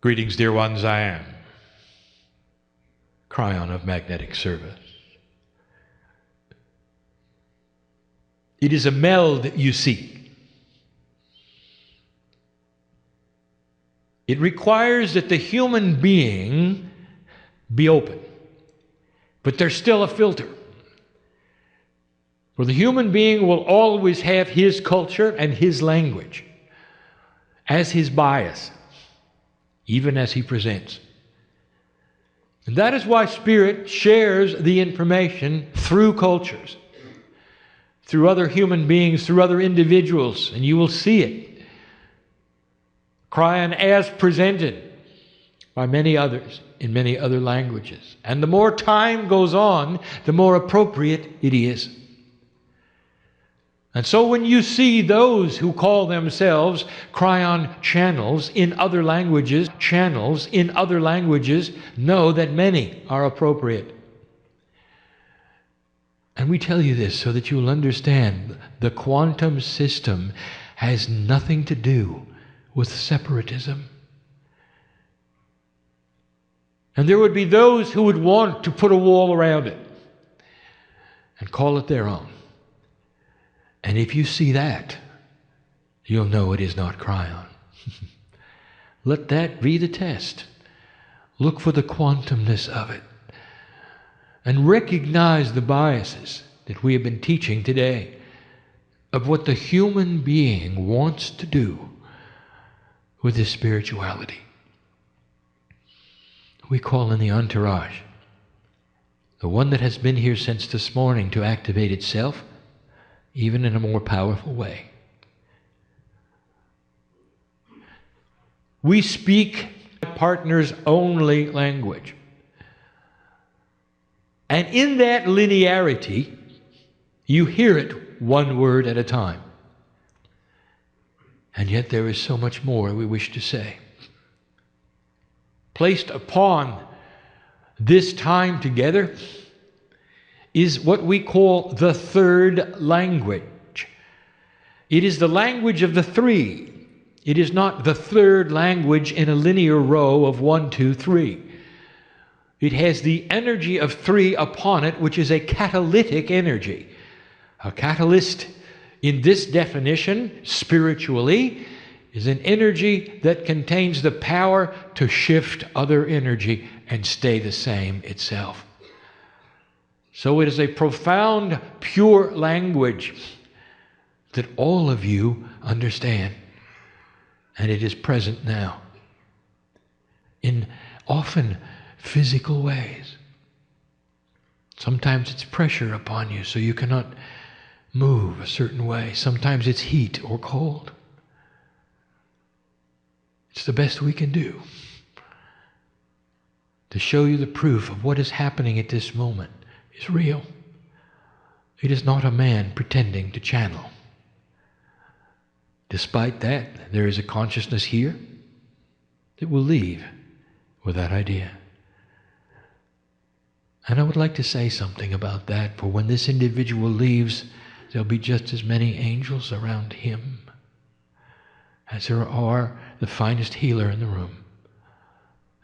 Greetings, dear ones, I am Cryon of Magnetic Service. It is a meld you seek. It requires that the human being be open, but there's still a filter. For the human being will always have his culture and his language as his bias, even as he presents. And that is why Spirit shares the information through cultures, through other human beings, through other individuals, and you will see it. Cryon as presented by many others in many other languages. And the more time goes on, the more appropriate it is. And so when you see those who call themselves Cryon channels in other languages, know that many are appropriate. And we tell you this so that you'll understand the quantum system has nothing to do with separatism. And there would be those who would want to put a wall around it and call it their own. And if you see that, you'll know it is not Cryon. Let that be the test. Look for the quantumness of it. And recognize the biases that we have been teaching today of what the human being wants to do with his spirituality. We call in the entourage, the one that has been here since this morning, to activate itself, even in a more powerful way. We speak partners' only language. And in that linearity, you hear it one word at a time. And yet there is so much more we wish to say. Placed upon this time together is what we call the third language. It is the language of the three. It is not the third language in a linear row of 1, 2, 3. It has the energy of three upon it, which is a catalytic energy. A catalyst, in this definition, spiritually, is an energy that contains the power to shift other energy and stay the same itself. So it is a profound, pure language that all of you understand. And it is present now in often physical ways. Sometimes it's pressure upon you so you cannot move a certain way. Sometimes it's heat or cold. It's the best we can do to show you the proof of what is happening at this moment is real. It is not a man pretending to channel. Despite that, there is a consciousness here that will leave with that idea. And I would like to say something about that, for when this individual leaves, there'll be just as many angels around him as there are the finest healer in the room.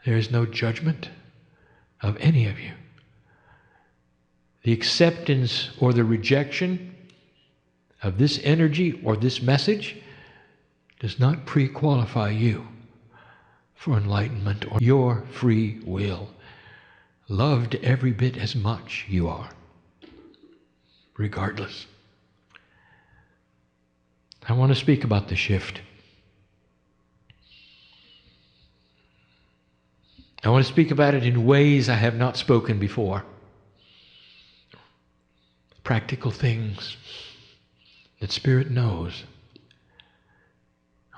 There is no judgment of any of you. The acceptance or the rejection of this energy or this message does not pre-qualify you for enlightenment or your free will. Loved every bit as much you are, regardless. I want to speak about the shift. I want to speak about it in ways I have not spoken before. Practical things that Spirit knows.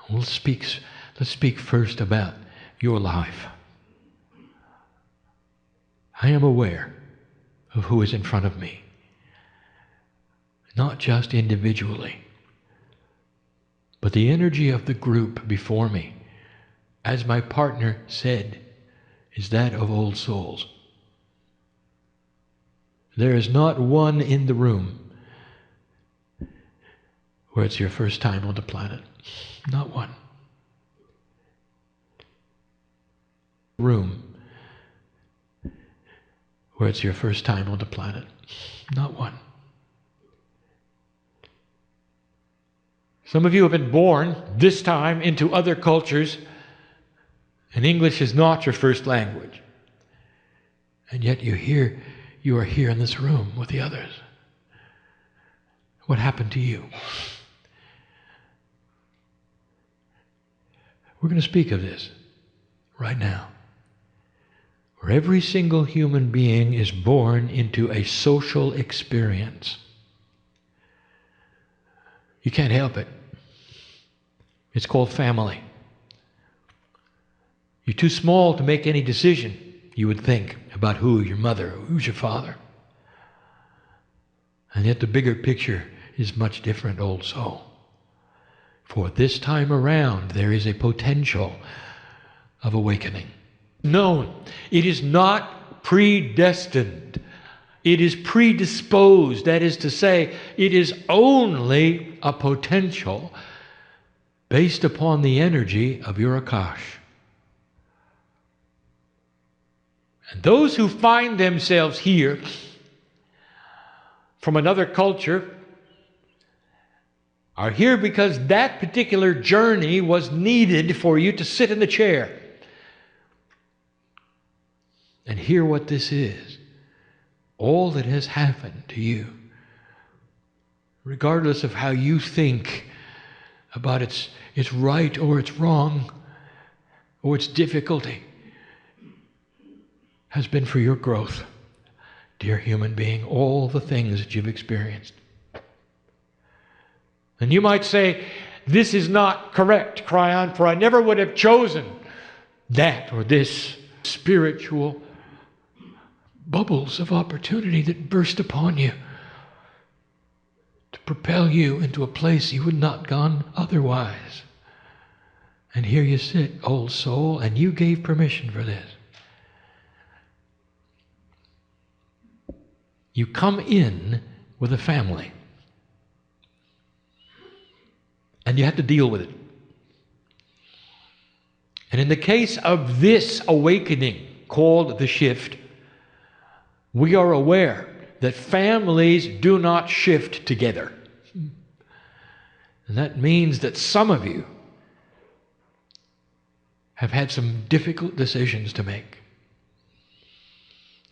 Let's speak first about your life. I am aware of who is in front of me, not just individually, but the energy of the group before me, as my partner said, is that of old souls. There is not one in the room where it's your first time on the planet. Not one. room where it's your first time on the planet. Not one. Some of you have been born this time into other cultures, and English is not your first language. And yet you are here in this room with the others. What happened to you? We're going to speak of this right now. Where every single human being is born into a social experience. You can't help it. It's called family. You're too small to make any decision, you would think, about who your mother, who's your father. And yet the bigger picture is much different also. For this time around, there is a potential of awakening. Known. It is not predestined. It is predisposed. That is to say, it is only a potential based upon the energy of your Akash. And those who find themselves here from another culture are here because that particular journey was needed for you to sit in the chair and hear what this is. All that has happened to you, regardless of how you think about its right or its wrong or its difficulty, has been for your growth, dear human being, all the things that you've experienced. And you might say, this is not correct, Kryon, for I never would have chosen that or this. Spiritual bubbles of opportunity that burst upon you to propel you into a place you would not have gone otherwise. And here you sit, old soul, and you gave permission for this. You come in with a family. And you have to deal with it. And in the case of this awakening called the shift, we are aware that families do not shift together. And that means that some of you have had some difficult decisions to make.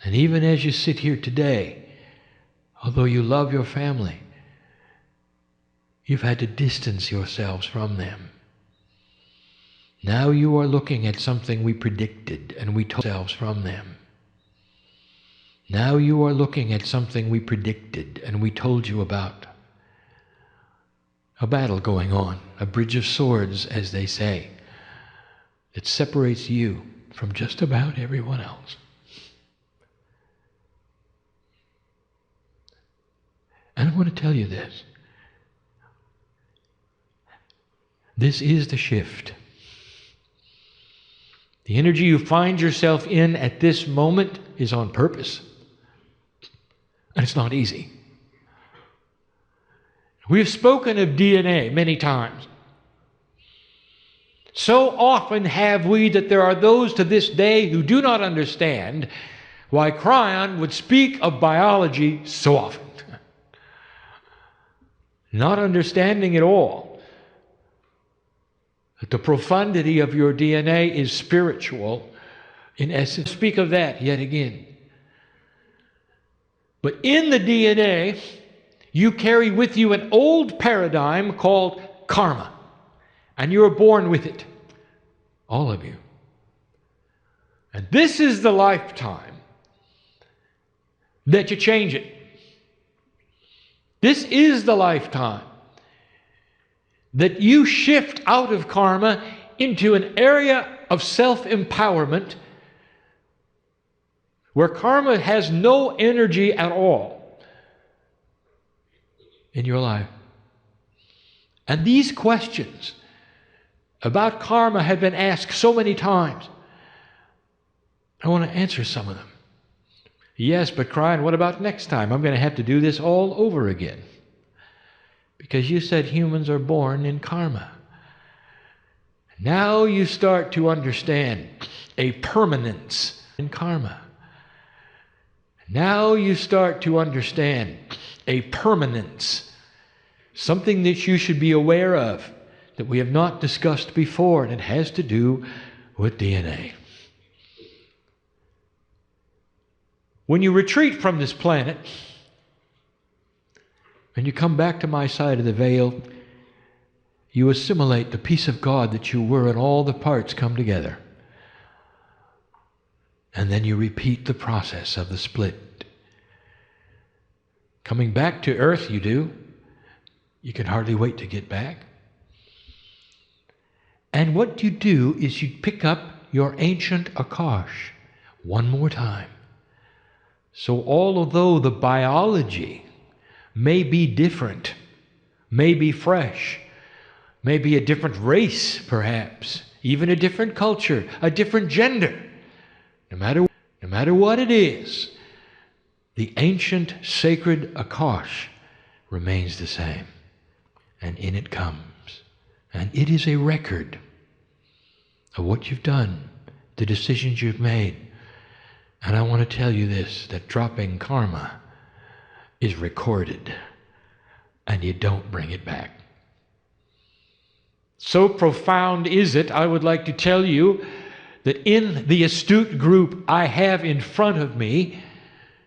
And even as you sit here today, although you love your family, you've had to distance yourselves from them. Now you are looking at something we predicted and we told ourselves from them. Now you are looking at something we predicted and we told you about. A battle going on, a bridge of swords, as they say, that separates you from just about everyone else. And I want to tell you this. This is the shift. The energy you find yourself in at this moment is on purpose. And it's not easy. We have spoken of DNA many times. So often have we that there are those to this day who do not understand why Kryon would speak of biology so often. Not understanding at all that the profundity of your DNA is spiritual in essence. Speak of that yet again. But in the DNA, you carry with you an old paradigm called karma. And you are born with it. All of you. And this is the lifetime that you change it. This is the lifetime that you shift out of karma into an area of self-empowerment where karma has no energy at all in your life. And these questions about karma have been asked so many times. I want to answer some of them. Yes, but Kryon, what about next time? I'm going to have to do this all over again. Because you said humans are born in karma. Now you start to understand a permanence in karma. Now you start to understand a permanence, something that you should be aware of that we have not discussed before, and it has to do with DNA. When you retreat from this planet and you come back to my side of the veil, you assimilate the peace of God that you were, and all the parts come together. And then you repeat the process of the split. Coming back to earth, you do. You can hardly wait to get back. And what you do is you pick up your ancient Akash one more time. So although the biology may be different, may be fresh, may be a different race perhaps, even a different culture, a different gender, no matter what it is, the ancient sacred Akash remains the same. And in it comes. And it is a record of what you've done, the decisions you've made. And I want to tell you this, that dropping karma is recorded, and you don't bring it back. So profound is it, I would like to tell you that in the astute group I have in front of me,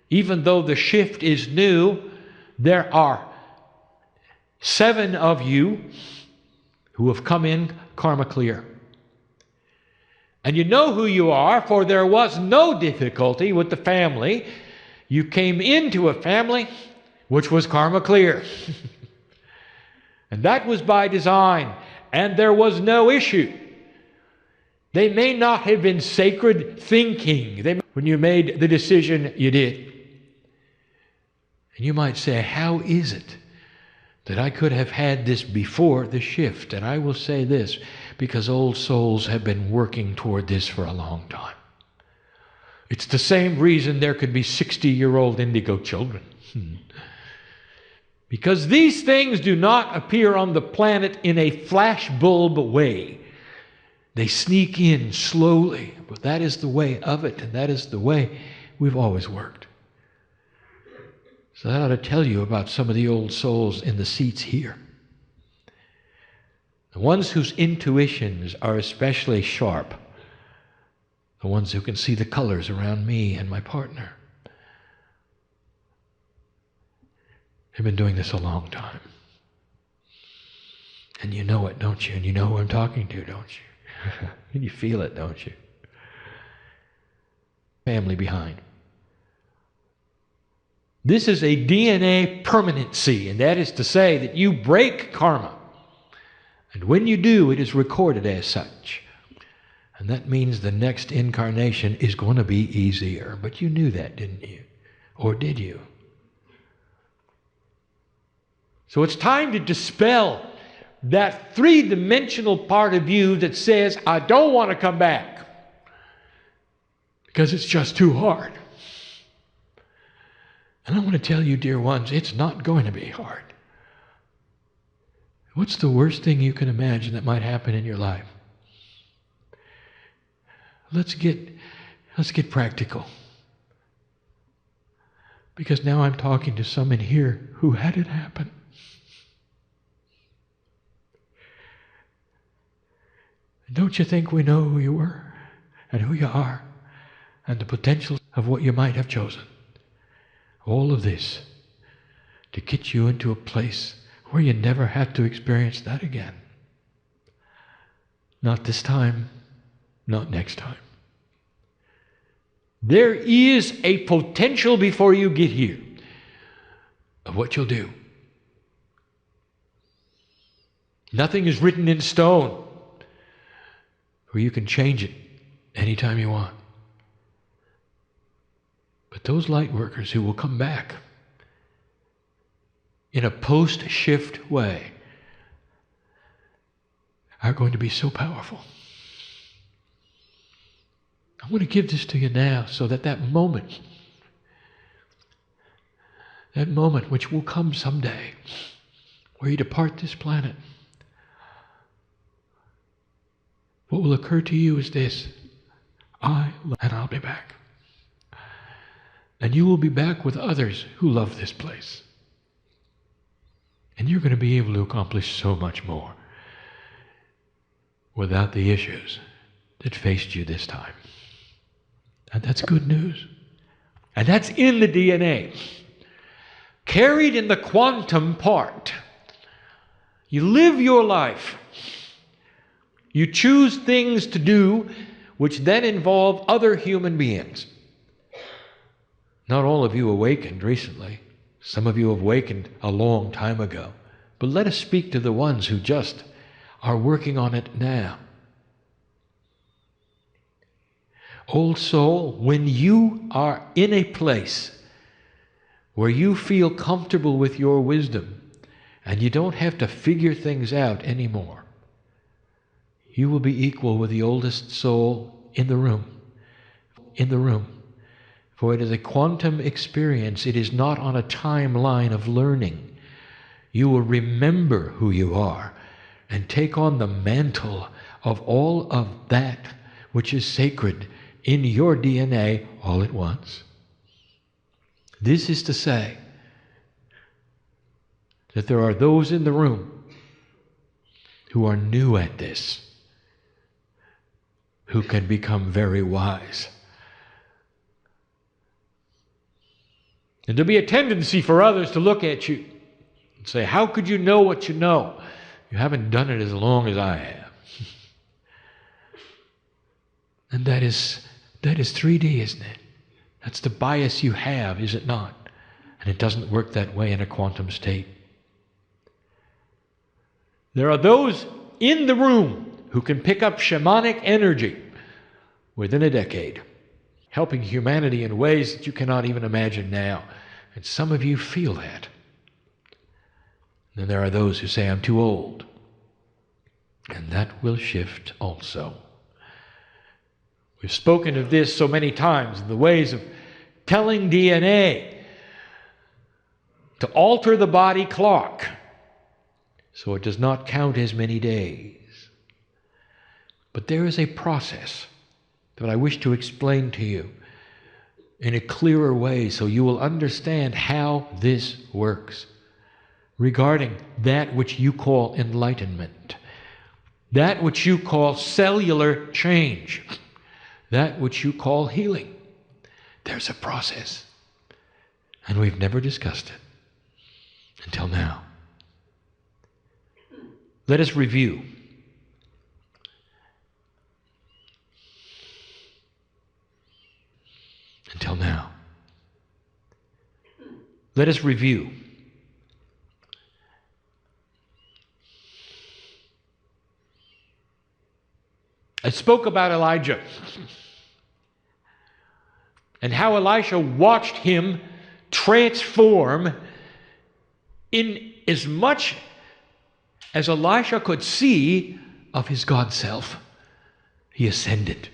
even though the shift is new, there are 7 of you who have come in karma clear. And you know who you are, for there was no difficulty with the family. You came into a family which was karma clear. And that was by design, and there was no issue. They may not have been sacred thinking when you made the decision you did. And you might say, how is it that I could have had this before the shift? And I will say this, because old souls have been working toward this for a long time. It's the same reason there could be 60-year-old indigo children. Because these things do not appear on the planet in a flashbulb way. They sneak in slowly, but that is the way of it, and that is the way we've always worked. So that ought to tell you about some of the old souls in the seats here. The ones whose intuitions are especially sharp, the ones who can see the colors around me and my partner. They've been doing this a long time. And you know it, don't you? And you know who I'm talking to, don't you? And you feel it, don't you? Family behind. This is a DNA permanency, and that is to say that you break karma. And when you do, it is recorded as such. And that means the next incarnation is going to be easier. But you knew that, didn't you? Or did you? So it's time to dispel that three-dimensional part of you that says, I don't want to come back because it's just too hard. And I want to tell you, dear ones, it's not going to be hard. What's the worst thing you can imagine that might happen in your life? Let's get practical. Because now I'm talking to some in here who had it happen. Don't you think we know who you were and who you are and the potential of what you might have chosen? All of this to get you into a place where you never have to experience that again. Not this time, not next time. There is a potential before you get here of what you'll do. Nothing is written in stone, where you can change it anytime you want. But those light workers who will come back in a post-shift way are going to be so powerful. I want to give this to you now so that that moment which will come someday, where you depart this planet, what will occur to you is this: And I'll be back. And you will be back with others who love this place. And you're going to be able to accomplish so much more without the issues that faced you this time. And that's good news. And that's in the DNA. Carried in the quantum part. You live your life. You choose things to do which then involve other human beings. Not all of you awakened recently. Some of you have awakened a long time ago. But let us speak to the ones who just are working on it now. Old soul, when you are in a place where you feel comfortable with your wisdom and you don't have to figure things out anymore, you will be equal with the oldest soul in the room. In the room. For it is a quantum experience. It is not on a timeline of learning. You will remember who you are and take on the mantle of all of that which is sacred in your DNA all at once. This is to say that there are those in the room who are new at this, who can become very wise. And there'll be a tendency for others to look at you and say, how could you know what you know? You haven't done it as long as I have. And that is 3D, isn't it? That's the bias you have, is it not? And it doesn't work that way in a quantum state. There are those in the room who can pick up shamanic energy within a decade, helping humanity in ways that you cannot even imagine now. And some of you feel that. Then there are those who say, I'm too old. And that will shift also. We've spoken of this so many times, the ways of telling DNA to alter the body clock so it does not count as many days. But there is a process that I wish to explain to you in a clearer way so you will understand how this works regarding that which you call enlightenment, that which you call cellular change, that which you call healing. There's a process, and we've never discussed it until now. Let us review. Until now. Let us review. I spoke about Elijah and how Elisha watched him transform in as much as Elisha could see of his God self. He ascended.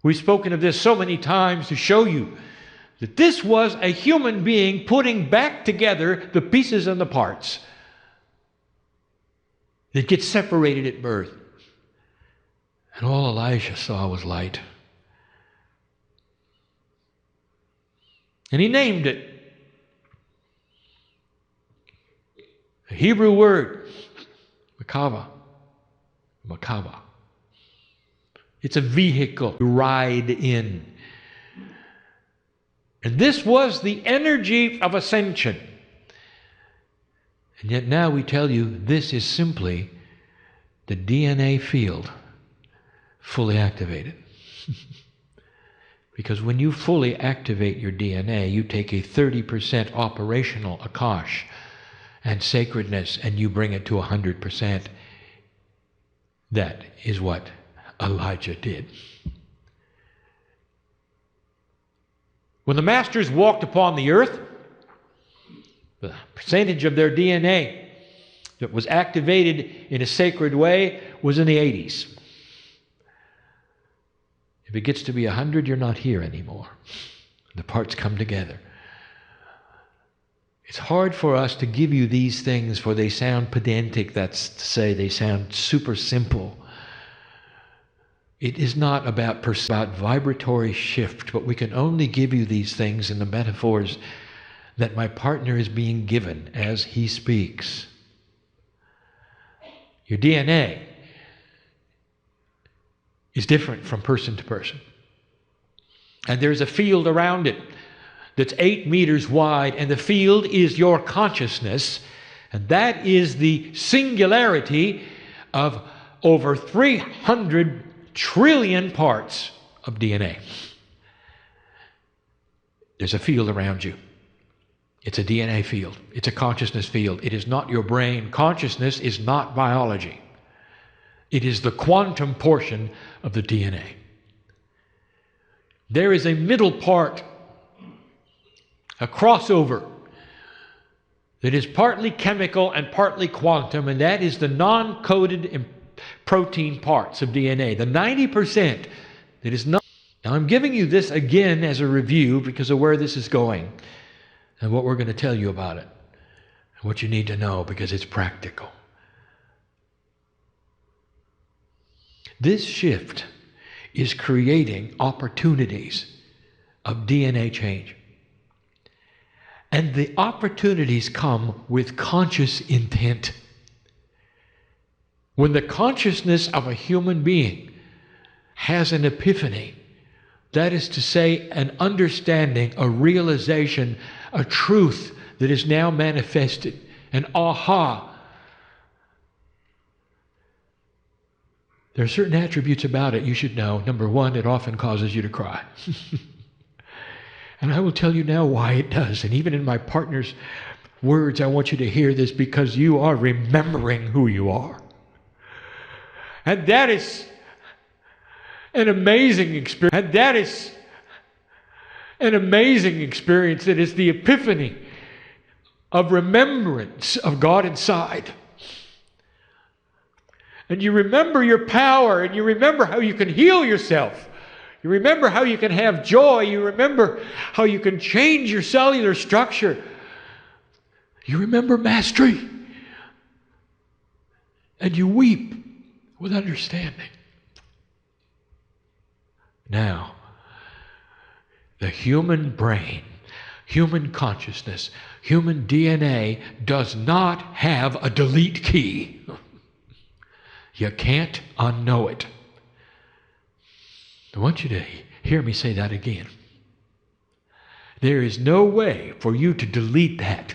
We've spoken of this so many times to show you that this was a human being putting back together the pieces and the parts that get separated at birth. And all Elisha saw was light. And he named it. A Hebrew word, Makava. Makava. It's a vehicle to ride in. And this was the energy of ascension. And yet now we tell you this is simply the DNA field fully activated. Because when you fully activate your DNA, you take a 30% operational Akash and sacredness and you bring it to 100%. That is what Elijah did. When the masters walked upon the earth, the percentage of their DNA that was activated in a sacred way was in the 80s. If it gets to be 100, you're not here anymore. The parts come together. It's hard for us to give you these things, for they sound pedantic. That's to say, they sound super simple. It is not about vibratory shift, but we can only give you these things in the metaphors that my partner is being given as he speaks. Your DNA is different from person to person. And there's a field around it that's 8 meters wide, and the field is your consciousness, and that is the singularity of over 300 trillion parts of DNA. There's a field around you. It's a DNA field. It's a consciousness field. It is not your brain. Consciousness is not biology. It is the quantum portion of the DNA. There is a middle part, a crossover, that is partly chemical and partly quantum, and that is the non-coded protein parts of DNA, the 90% that is not. Now I'm giving you this again as a review because of where this is going and what we're going to tell you about it and what you need to know because it's practical. This shift is creating opportunities of DNA change. And the opportunities come with conscious intent. When the consciousness of a human being has an epiphany, that is to say, an understanding, a realization, a truth that is now manifested, an aha. There are certain attributes about it you should know. Number one, it often causes you to cry. And I will tell you now why it does. And even in my partner's words, I want you to hear this because you are remembering who you are. And that is an amazing experience. And that is an amazing experience that is the epiphany of remembrance of God inside. And you remember your power, and you remember how you can heal yourself. You remember how you can have joy. You remember how you can change your cellular structure. You remember mastery. And you weep with understanding. Now, the human brain, human consciousness, human DNA does not have a delete key. You can't unknow it. I want you to hear me say that again. There is no way for you to delete that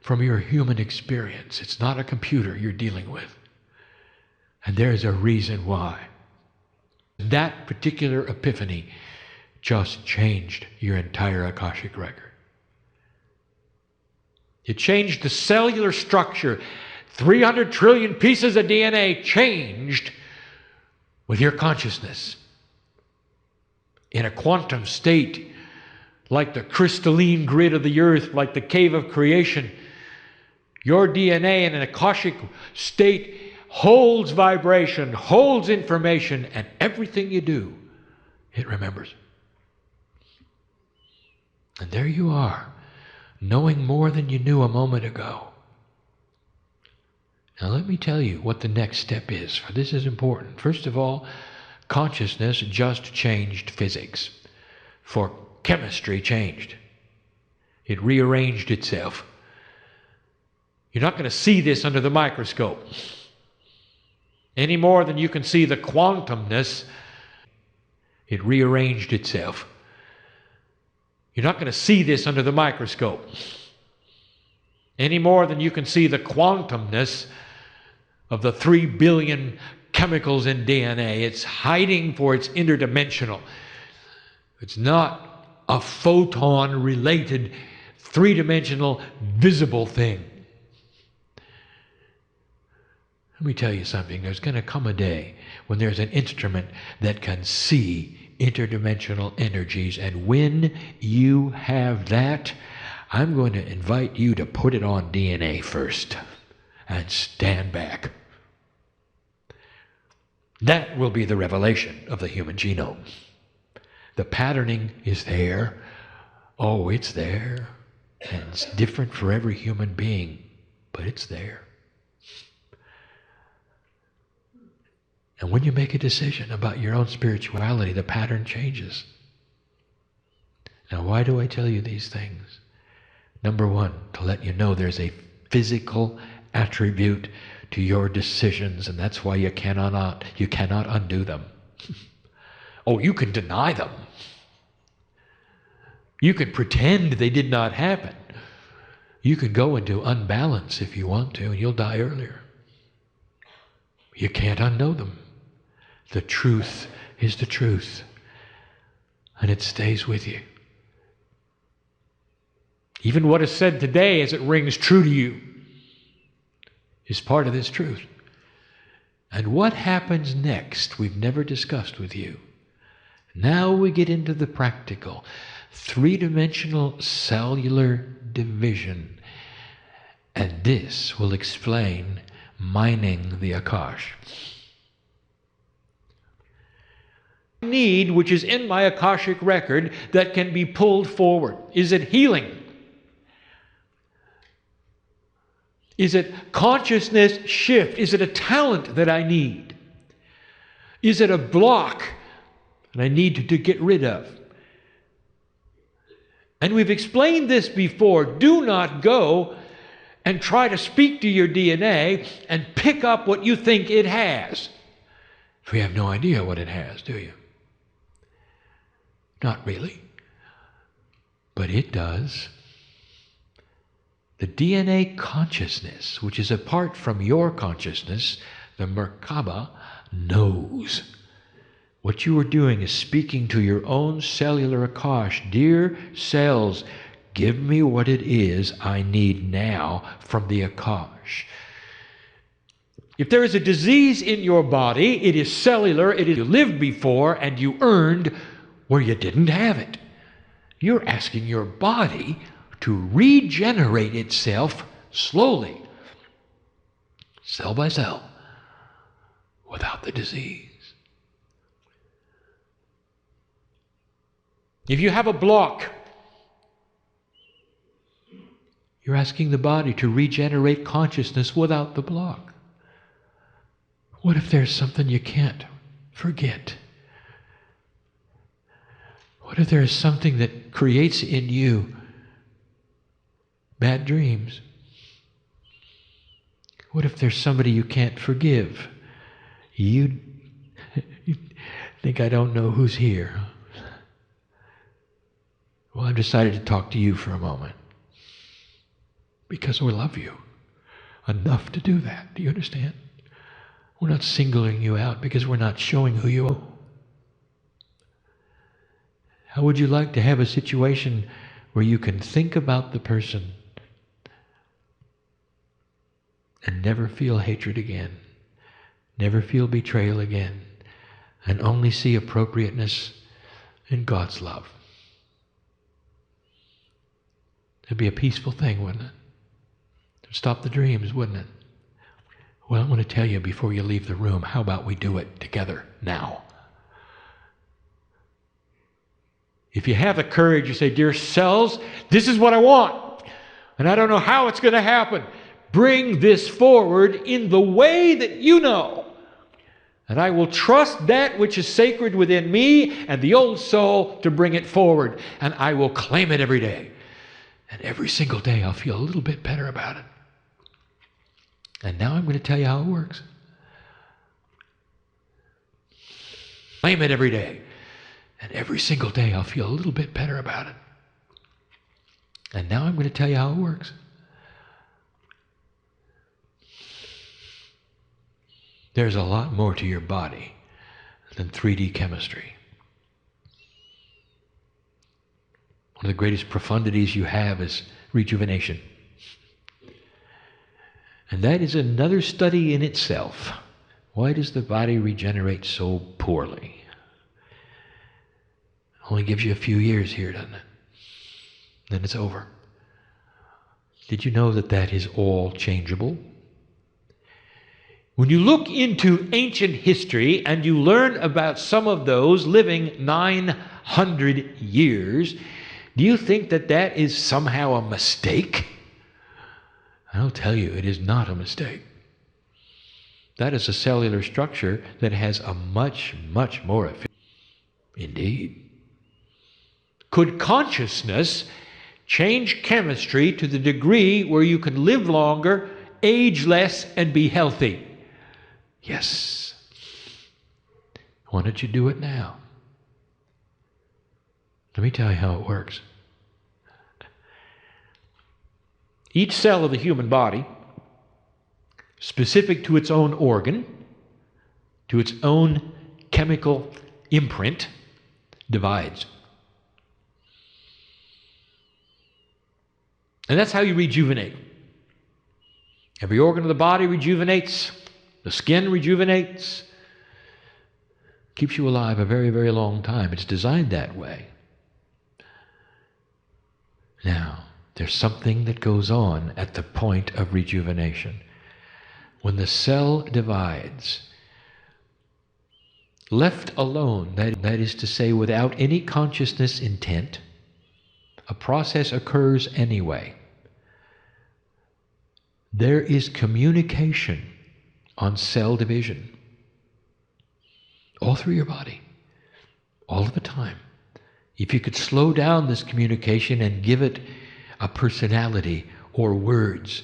from your human experience. It's not a computer you're dealing with. And there's a reason why. That particular epiphany just changed your entire Akashic record. It changed the cellular structure. 300 trillion pieces of DNA changed with your consciousness in a quantum state, like the crystalline grid of the earth, like the cave of creation. Your DNA in an Akashic state holds vibration, holds information, and everything you do, it remembers. And there you are, knowing more than you knew a moment ago. Now let me tell you what the next step is, for this is important. First of all, consciousness just changed physics, for chemistry changed. It rearranged itself. You're not going to see this under the microscope any more than you can see the quantumness. It rearranged itself. You're not going to see this under the microscope any more than you can see the quantumness of the 3 billion chemicals in DNA. It's hiding for its interdimensional. It's not a photon-related, three-dimensional, visible thing. Let me tell you something. There's going to come a day when there's an instrument that can see interdimensional energies, and when you have that, I'm going to invite you to put it on DNA first and stand back. That will be the revelation of the human genome. The patterning is there. Oh, it's there. And it's different for every human being, but it's there. And when you make a decision about your own spirituality, the pattern changes. Now, why do I tell you these things? Number one, to let you know there's a physical attribute to your decisions, and that's why you cannot undo them. Oh, you can deny them. You can pretend they did not happen. You can go into unbalance if you want to, and you'll die earlier. You can't unknow them. The truth is the truth, and it stays with you. Even what is said today as it rings true to you is part of this truth. And what happens next, we've never discussed with you. Now we get into the practical, three-dimensional cellular division. And this will explain mining the Akash. Need which is in my Akashic record that can be pulled forward. Is it healing? Is it consciousness shift? Is it a talent that I need? Is it a block that I need to get rid of? And we've explained this before. Do not go and try to speak to your DNA and pick up what you think it has. For you have no idea what it has, do you? Not really. But it does. The DNA consciousness, which is apart from your consciousness, the Merkaba, knows. What you are doing is speaking to your own cellular Akash. Dear cells, give me what it is I need now from the Akash. If there is a disease in your body, it is cellular, it is you lived before and you earned where you didn't have it. You're asking your body to regenerate itself slowly, cell by cell, without the disease. If you have a block, you're asking the body to regenerate consciousness without the block. What if there's something you can't forget? What if there is something that creates in you bad dreams? What if there's somebody you can't forgive? You think I don't know who's here? Well, I've decided to talk to you for a moment because we love you enough to do that. Do you understand? We're not singling you out because we're not showing who you are. How would you like to have a situation where you can think about the person and never feel hatred again, never feel betrayal again, and only see appropriateness in God's love? It'd be a peaceful thing, wouldn't it? It'd stop the dreams, wouldn't it? Well, I'm going to tell you before you leave the room, how about we do it together now? If you have the courage, you say, dear cells, this is what I want, and I don't know how it's going to happen. Bring this forward in the way that you know. And I will trust that which is sacred within me and the old soul to bring it forward. And I will claim it every day. And every single day I'll feel a little bit better about it. And now I'm going to tell you how it works. Claim it every day. And every single day I'll feel a little bit better about it. And now I'm going to tell you how it works. There's a lot more to your body than 3D chemistry. One of the greatest profundities you have is rejuvenation. And that is another study in itself. Why does the body regenerate so poorly? It only gives you a few years here, doesn't it? Then it's over. Did you know that that is all changeable? When you look into ancient history and you learn about some of those living 900 years, do you think that that is somehow a mistake? I'll tell you, it is not a mistake. That is a cellular structure that has a much, much more efficient. Indeed. Could consciousness change chemistry to the degree where you can live longer, age less, and be healthy? Yes. Why don't you do it now? Let me tell you how it works. Each cell of the human body, specific to its own organ, to its own chemical imprint, divides. And that's how you rejuvenate. Every organ of the body rejuvenates. The skin rejuvenates. Keeps you alive a very, very long time. It's designed that way. Now, there's something that goes on at the point of rejuvenation. When the cell divides, left alone, that is to say, without any consciousness intent, a process occurs anyway. There is communication on cell division all through your body, all of the time. If you could slow down this communication and give it a personality or words,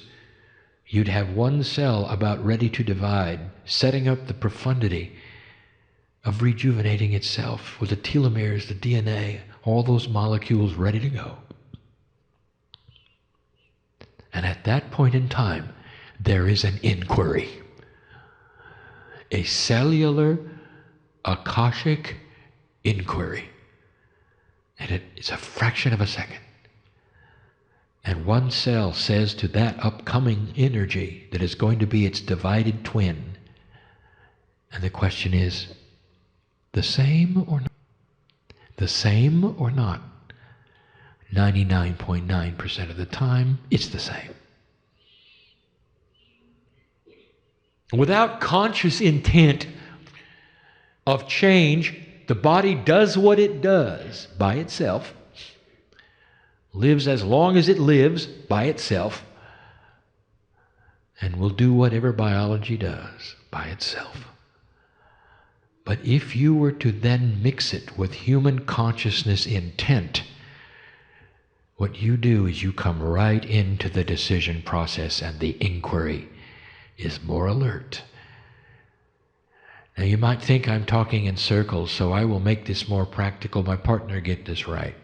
you'd have one cell about ready to divide, setting up the profundity of rejuvenating itself with the telomeres, the DNA, all those molecules ready to go. And at that point in time, there is an inquiry. A cellular, Akashic inquiry. And it's a fraction of a second. And one cell says to that upcoming energy that is going to be its divided twin, and the question is, the same or not? The same or not? 99.9% of the time, it's the same. Without conscious intent of change, the body does what it does by itself, lives as long as it lives by itself, and will do whatever biology does by itself. But if you were to then mix it with human consciousness intent, what you do is you come right into the decision process, and the inquiry is more alert. Now you might think I'm talking in circles, so I will make this more practical. My partner get this right.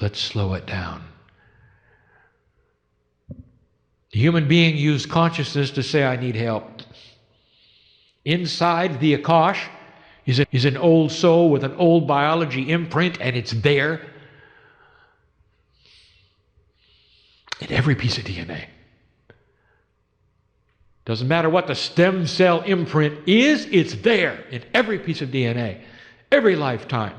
Let's slow it down. The human being used consciousness to say, I need help. Inside the Akash is an old soul with an old biology imprint, and it's there in every piece of DNA. Doesn't matter what the stem cell imprint is, it's there in every piece of DNA, every lifetime.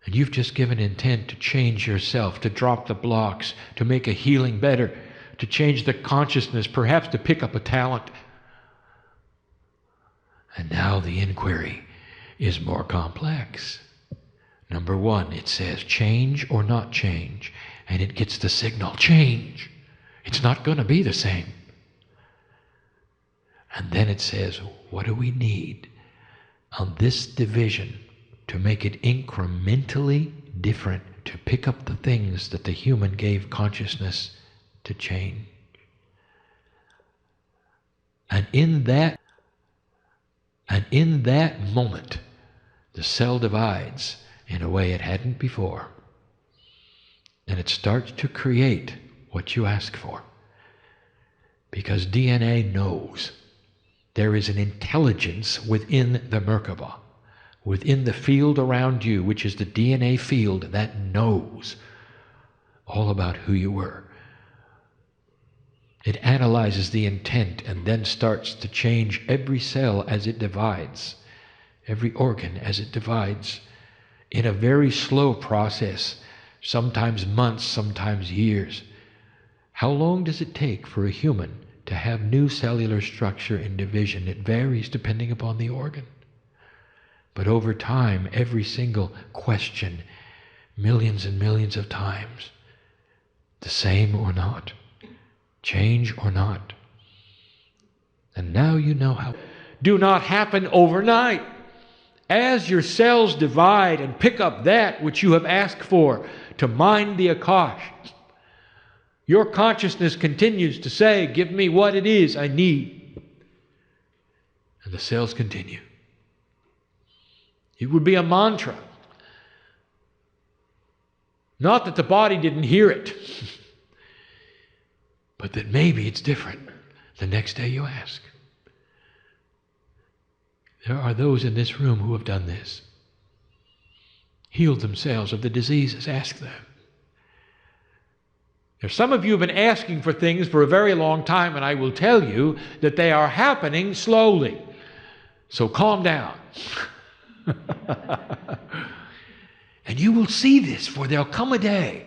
And you've just given intent to change yourself, to drop the blocks, to make a healing better, to change the consciousness, perhaps to pick up a talent. And now the inquiry is more complex. Number one, it says change or not change, and it gets the signal, change. It's not going to be the same. And then it says, what do we need on this division to make it incrementally different, to pick up the things that the human gave consciousness to change? And in that moment, the cell divides in a way it hadn't before. And it starts to create what you ask for. Because DNA knows. There is an intelligence within the Merkaba, within the field around you, which is the DNA field that knows all about who you were. It analyzes the intent and then starts to change every cell as it divides, every organ as it divides, in a very slow process, sometimes months, sometimes years. How long does it take for a human to have new cellular structure in division? It varies depending upon the organ. But over time, every single question, millions and millions of times, the same or not, change or not. And now you know how. Do not happen overnight. As your cells divide and pick up that which you have asked for to mind the Akash, your consciousness continues to say, give me what it is I need. And the cells continue. It would be a mantra. Not that the body didn't hear it, but that maybe it's different the next day you ask. There are those in this room who have done this. Healed themselves of the diseases. Ask them. There's some of you who have been asking for things for a very long time, and I will tell you that they are happening slowly. So calm down. And you will see this, for there'll come a day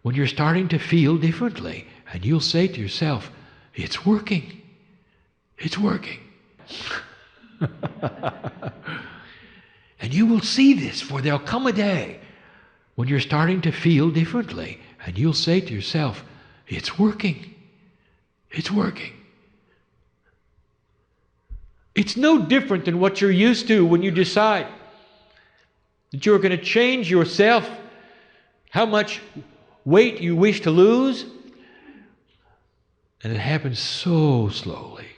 when you're starting to feel differently, and you'll say to yourself, it's working. It's working. And you will see this, for there'll come a day when you're starting to feel differently, and you'll say to yourself, it's working. It's working. It's no different than what you're used to when you decide that you're going to change yourself, how much weight you wish to lose. And it happens so slowly,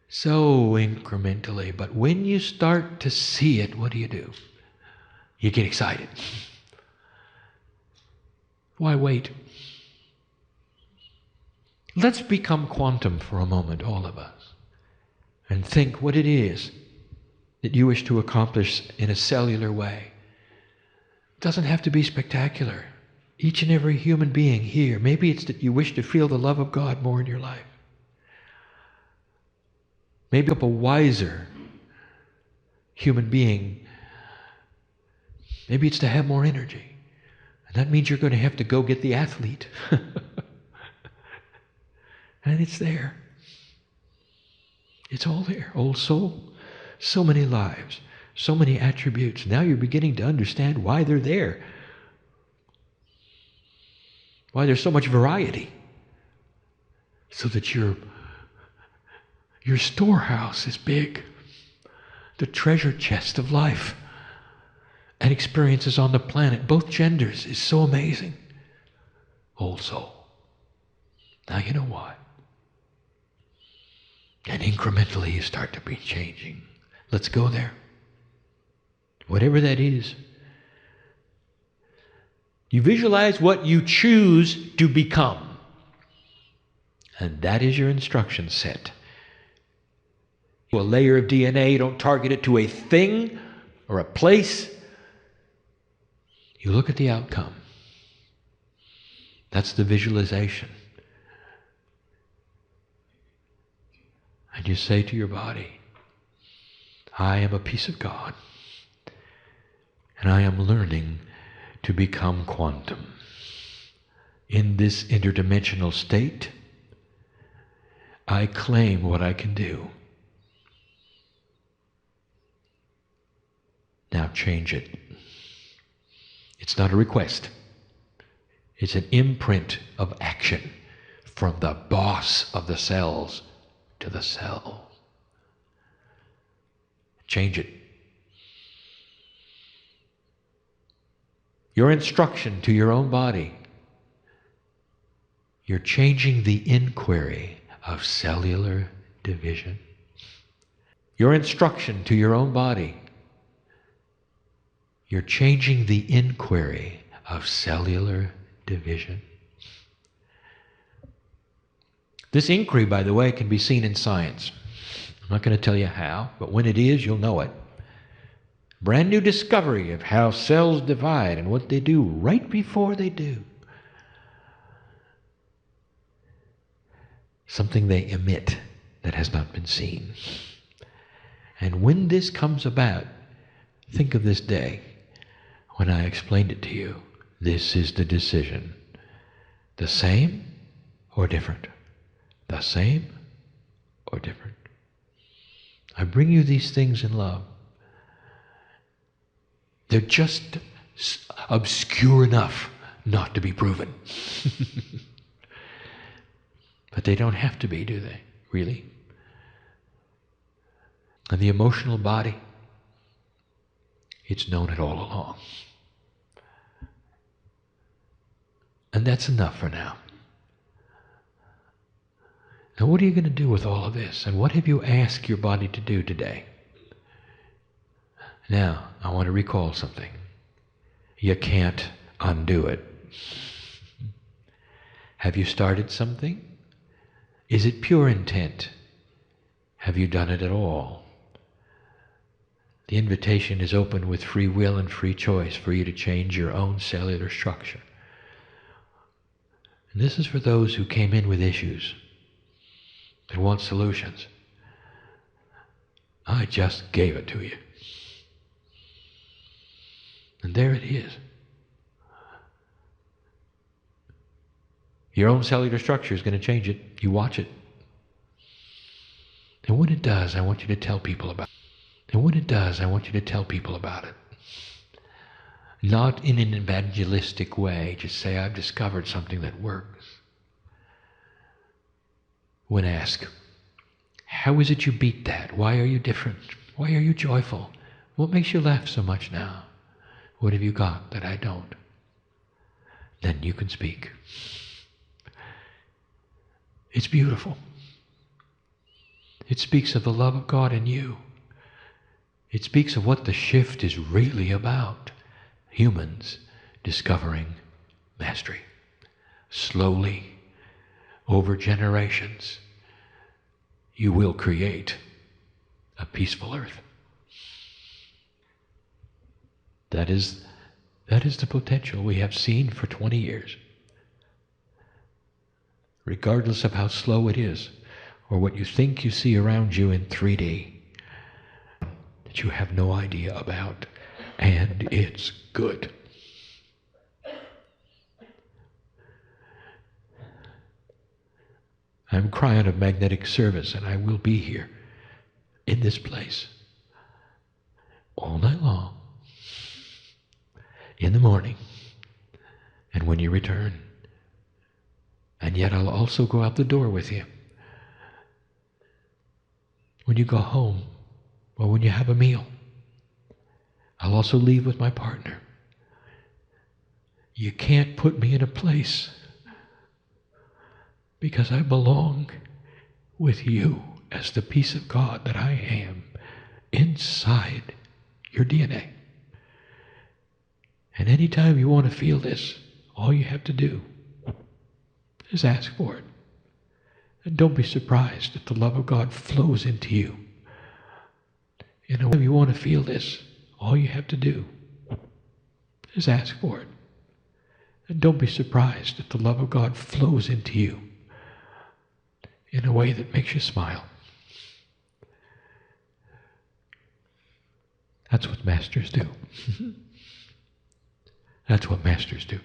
so incrementally. But when you start to see it, what do? You get excited. Why wait? Let's become quantum for a moment, all of us, and think what it is that you wish to accomplish in a cellular way. It doesn't have to be spectacular. Each and every human being here, maybe it's that you wish to feel the love of God more in your life. Maybe a wiser human being. Maybe it's to have more energy. And that means you're going to have to go get the athlete. And it's there. It's all there. Old soul. So many lives. So many attributes. Now you're beginning to understand why they're there. Why there's so much variety. So that your storehouse is big. The treasure chest of life and experiences on the planet, both genders, is so amazing. Old soul. Now you know why. And incrementally you start to be changing. Let's go there. Whatever that is. You visualize what you choose to become. And that is your instruction set. A layer of DNA, you don't target it to a thing or a place. You look at the outcome. That's the visualization. And you say to your body, I am a piece of God, and I am learning to become quantum. In this interdimensional state, I claim what I can do. Now change it. It's not a request. It's an imprint of action from the boss of the cells to the cell. Change it. Your instruction to your own body. You're changing the inquiry of cellular division. Your instruction to your own body. You're changing the inquiry of cellular division. This inquiry, by the way, can be seen in science. I'm not going to tell you how, but when it is, you'll know it. Brand new discovery of how cells divide and what they do right before they do. Something they emit that has not been seen. And when this comes about, think of this day when I explained it to you. This is the decision. The same or different? The same or different? I bring you these things in love. They're just obscure enough not to be proven. But they don't have to be, do they? Really? And the emotional body, it's known it all along. And that's enough for now. Now what are you going to do with all of this? And what have you asked your body to do today? Now, I want to recall something. You can't undo it. Have you started something? Is it pure intent? Have you done it at all? The invitation is open with free will and free choice for you to change your own cellular structure. And this is for those who came in with issues and want solutions. I just gave it to you. And there it is. Your own cellular structure is going to change it. You watch it. And when it does, I want you to tell people about it. And when it does, I want you to tell people about it. Not in an evangelistic way. Just say, I've discovered something that works. When asked, how is it you beat that? Why are you different? Why are you joyful? What makes you laugh so much now? What have you got that I don't? Then you can speak. It's beautiful. It speaks of the love of God in you. It speaks of what the shift is really about. Humans discovering mastery. Slowly, over generations, you will create a peaceful earth. That is the potential we have seen for 20 years. Regardless of how slow it is, or what you think you see around you in 3D, that you have no idea about, and it's good. I'm crying of magnetic service, and I will be here in this place all night long, in the morning, and when you return. And yet I'll also go out the door with you. When you go home, or when you have a meal, I'll also leave with my partner. You can't put me in a place because I belong with you as the piece of God that I am inside your DNA. And anytime you want to feel this, all you have to do is ask for it. And don't be surprised if the love of God flows into you. In a way you want to feel this, all you have to do is ask for it. And don't be surprised if the love of God flows into you in a way that makes you smile. That's what masters do. That's what masters do.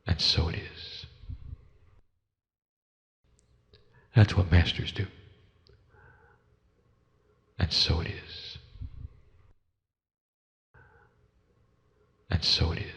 And so it is. That's what masters do. And so it is. And so it is.